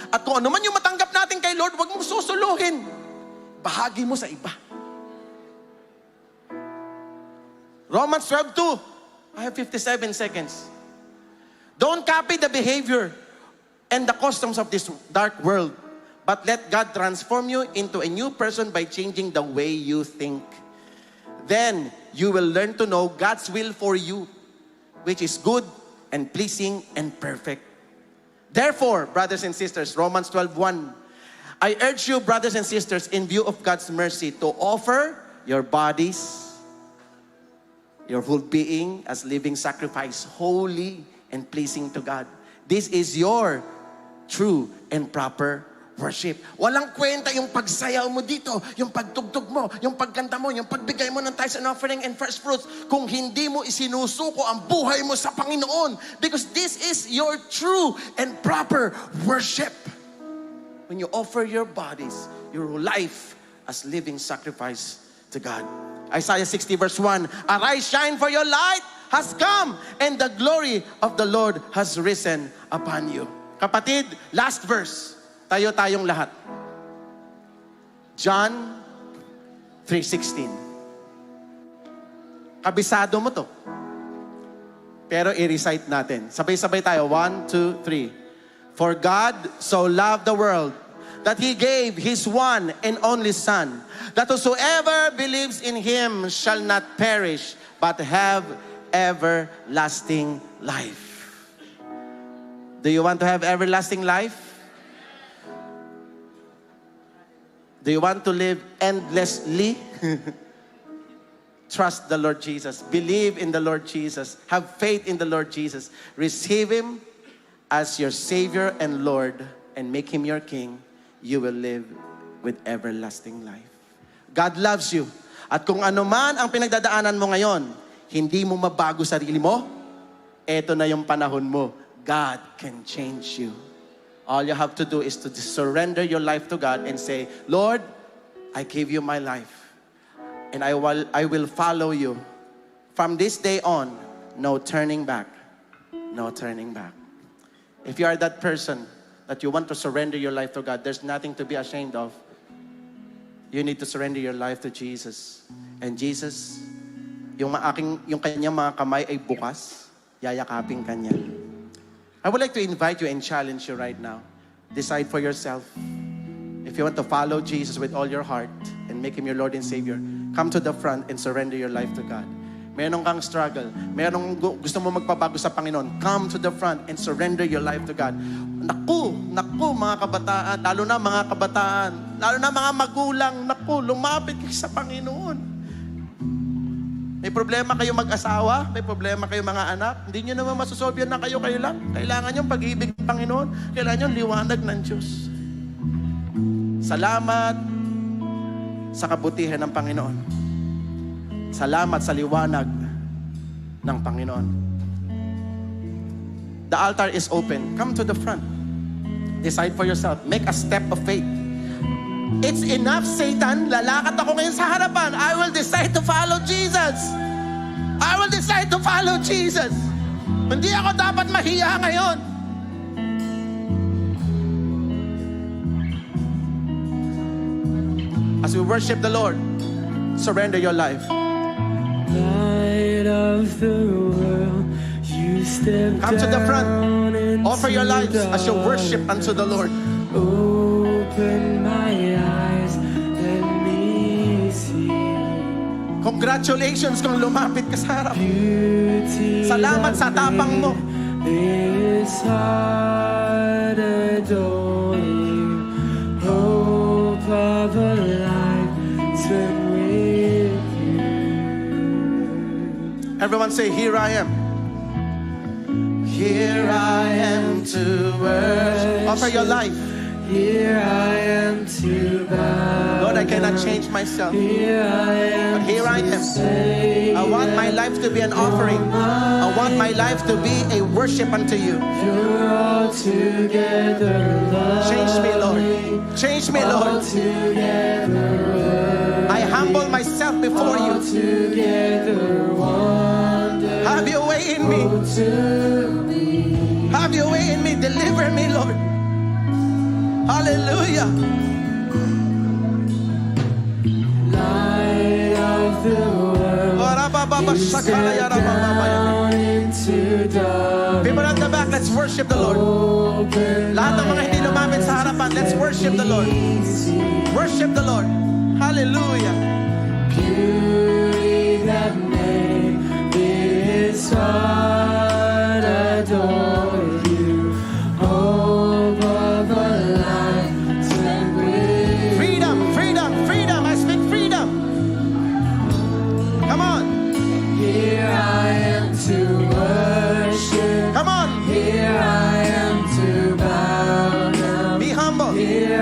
At kung ano man yung matanggap natin kay Lord, huwag mong susuluhin. Bahagi mo sa iba. Romans 12:2. I have 57 seconds. Don't copy the behavior and the customs of this dark world, but let God transform you into a new person by changing the way you think. Then you will learn to know God's will for you, which is good and pleasing and perfect. Therefore, brothers and sisters, Romans 12:1, I urge you, brothers and sisters, in view of God's mercy, to offer your bodies, your whole being as living sacrifice, holy and pleasing to God. This is your true and proper worship. Walang kwenta yung pagsayaw mo dito, yung pagtugtog mo, yung pagkanta mo, yung pagbigay mo ng tithes and offering and first fruits, kung hindi mo isinusuko ang buhay mo sa Panginoon. Because this is your true and proper worship. When you offer your bodies, your life as living sacrifice to God. Isaiah 60 verse 1, Arise, shine, for your light has come, and the glory of the Lord has risen upon you. Kapatid, last verse. Tayong lahat. John 3:16. Kabisado mo to. Pero i-recite natin. Sabay-sabay tayo. 1, 2, 3. For God so loved the world that He gave His one and only Son, that whosoever believes in Him shall not perish, but have everlasting life. Do you want to have everlasting life? Do you want to live endlessly? Trust the Lord Jesus. Believe in the Lord Jesus. Have faith in the Lord Jesus. Receive Him as your Savior and Lord and make Him your King. You will live with everlasting life. God loves you. At kung ano man ang pinagdadaanan mo ngayon, hindi mo mabago sarili mo, eto na yung panahon mo. God can change you. All you have to do is to surrender your life to God and say, Lord, I give you my life. And I will follow you. From this day on, no turning back. No turning back. If you are that person that you want to surrender your life to God, there's nothing to be ashamed of. You need to surrender your life to Jesus. And Jesus, yung kanyang mga kamay ay bukas, yayakapin kanya. I would like to invite you and challenge you right now. Decide for yourself. If you want to follow Jesus with all your heart and make Him your Lord and Savior, come to the front and surrender your life to God. Meron kang struggle, meron gusto mo magpabago sa Panginoon, come to the front and surrender your life to God. Naku, mga kabataan, lalo na mga magulang, lumapit kayo sa Panginoon. May problema kayo mag-asawa, may problema kayo mga anak, hindi nyo naman masusolve yan na kayo lang. Kailangan yung pag-ibig ng Panginoon, kailangan yung liwanag ng Diyos. Salamat sa kabutihan ng Panginoon. Salamat sa liwanag ng Panginoon. The altar is open. Come to the front. Decide for yourself. Make a step of faith. It's enough, Satan. Lalakad ako ngayon sa harapan. I will decide to follow Jesus. I will decide to follow Jesus. Hindi ako dapat mahiya ngayon. As we worship the Lord, surrender your life. Light of the world, you step Come to the front. down Offer your into lives as you worship dark. unto the Lord. Open my eyes, let me see Congratulations kung lumapit ka sa harap. beauty. Salamat sa that tapang mo. made this heart adore you. Hope of a life spent with you. Everyone say, here I am. Here I am to worship. Offer your life. Here I am to bow. Lord, I cannot change myself. Here I am. But here I am. Say I want my life to be an offering. I want my life to be a worship unto you. you're all together lovely. Change me, Lord. Change me, All Lord. together I humble myself before all you. together wonderful Have your way in me. to me. Have your way in me. Deliver me, Lord. Hallelujah. Light of the world, you step down into dark. People at the back, let's worship the Lord. Open Lahat ng mga hindi my lumapit sa harapan, let's worship the Lord. Worship the Lord. Hallelujah. beauty that made this heart adore you. Hope of a life spent with Freedom, freedom, freedom. I speak freedom. Come on. Here I am to worship. Come on. Here I am to bow down. Be humble. Here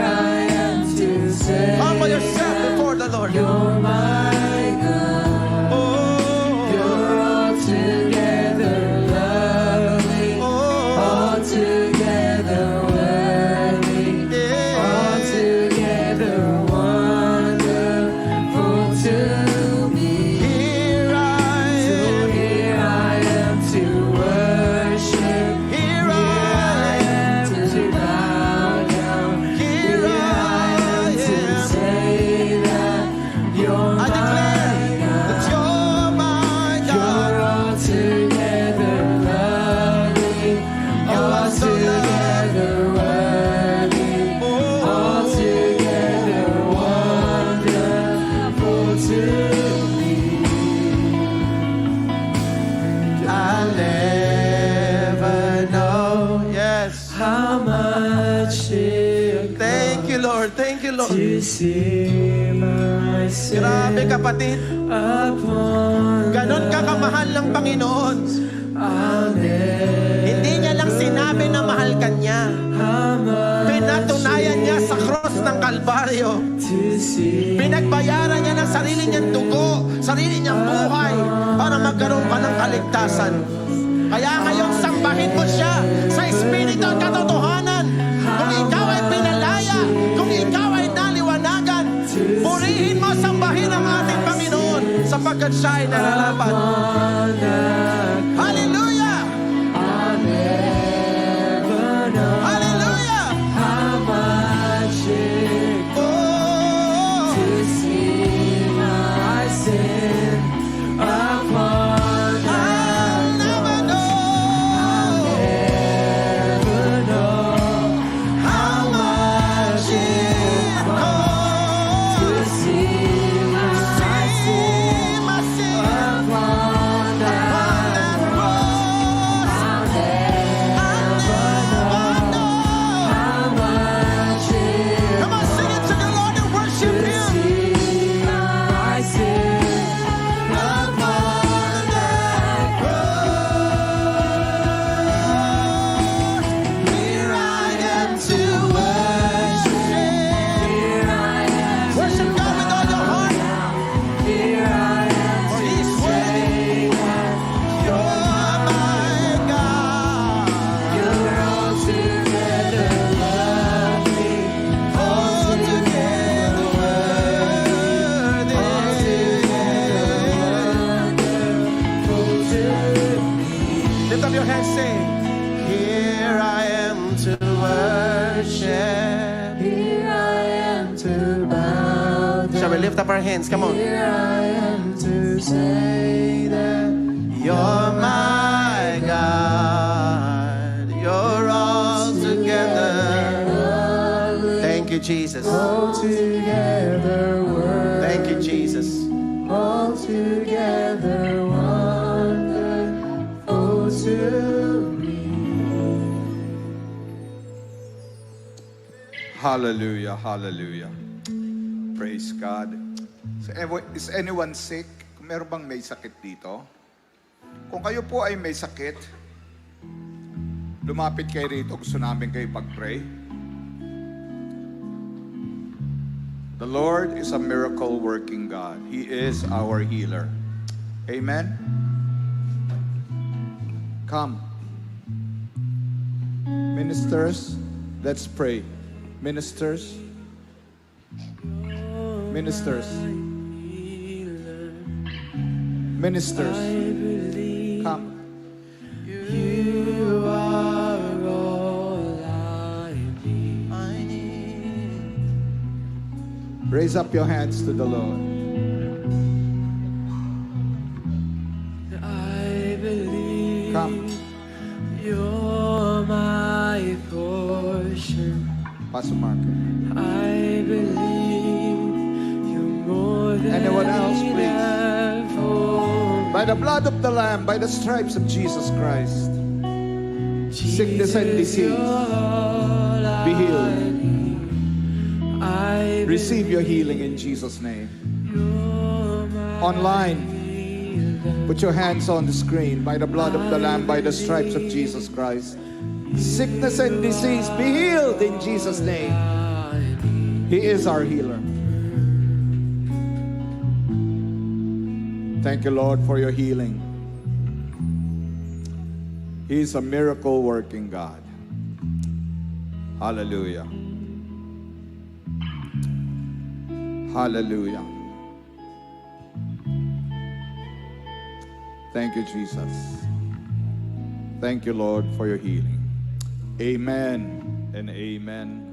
Lord. Thank you, Lord. to see my sin Grabe kapatid. upon Ganon ka kamahal ng Panginoon. Amen. Hindi niya lang sinabi na mahal ka niya. Pinatunayan niya sa cross ng Kalbaryo. To see Pinagbayaran niya ng sarili niyang dugo, sarili niyang buhay para magkaroon ka ng kaligtasan. Kaya ngayon, sambahin mo siya sa Espiritu at katotohanan. Kung ikaw ay pinalaya, kung ikaw ay naliwanagan, purihin mo, sambahin ang ating Panginoon sapagkat siya ay nararapat. Hallelujah! Hallelujah! how much it Oh, to see my sin upon I'll never know how much it costs to see my sin my sin upon that cross. I'll never know. how much it Come on, sing it to the Lord and worship Him. see my sin upon that cross. Here I am to worship. Here I am, Worship God with all your heart. here I am For to He's worthy. say that You're my God. you're altogether lovely, Altogether worthy. wonderful to Lift up your hands, say, here I am to worship. Here I am to bow down. Shall we lift up our hands? Come on. Here I am to say that You're my God. You're all together. Thank you, Jesus. altogether worthy, Thank you, Jesus. altogether wonderful to me. Hallelujah, hallelujah. Praise God. Is anyone sick? Meron bang may sakit dito? Kung kayo po ay may sakit, lumapit kayo rito. Gusto namin kayo pag-pray. The Lord is a miracle working God. He is our healer. Amen? Come. Ministers, let's pray. Ministers. Ministers. Ministers. Come. You are all I need. I need. Raise up your hands to the Lord. I believe Come. you're my portion. Pastor Mark. I believe you're more than Anyone else, please? enough for By the blood of the Lamb, by the stripes of Jesus Christ, sickness and disease, be healed. I Receive your healing in Jesus' name. Online, put your hands on the screen. By the blood of the Lamb, by the stripes of Jesus Christ, sickness and disease, be healed in Jesus' name. He is our healer. Thank you, Lord, for your healing. He is a miracle working God. Hallelujah. Hallelujah. Thank you, Jesus. Thank you, Lord, for your healing. Amen and amen.